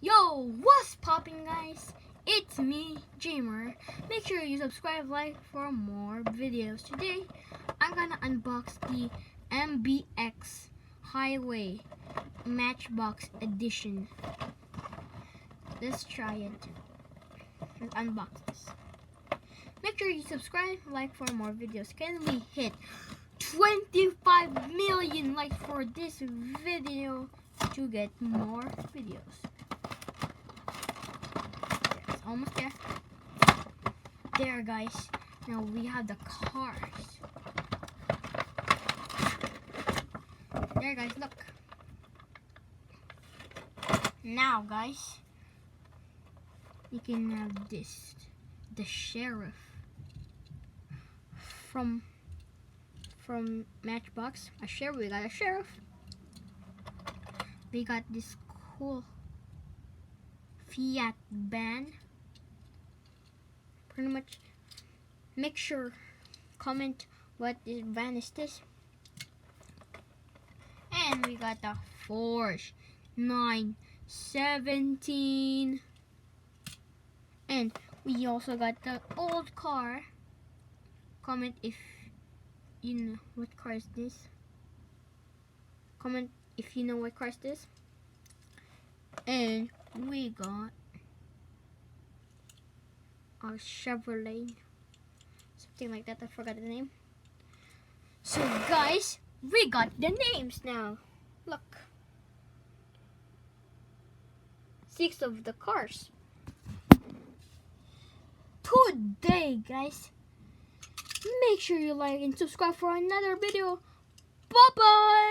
Yo, what's poppin', guys? It's me, Jamer. Make sure you subscribe, like for more videos. Today, I'm gonna unbox the MBX Highway Matchbox Edition. Let's try it. Let's unbox this. Make sure you subscribe, like for more videos. Can we hit 25 million likes for this video to get more videos? It's almost there. There, guys. Now we have the cars. There, guys, look. Now, guys, you can have this. The sheriff from Matchbox. A sheriff. We got a sheriff. We got this cool Fiat van. Pretty much. Make sure comment what this van is this. And we got the Porsche 917. And we also got the old car. Comment if you know what car is this. Comment if you know what car is this. And we got a Chevrolet, something like that. I forgot the name. So guys, we got the names now. Look, 6 of the cars today, guys. Make sure you like and subscribe for another video. Bye bye.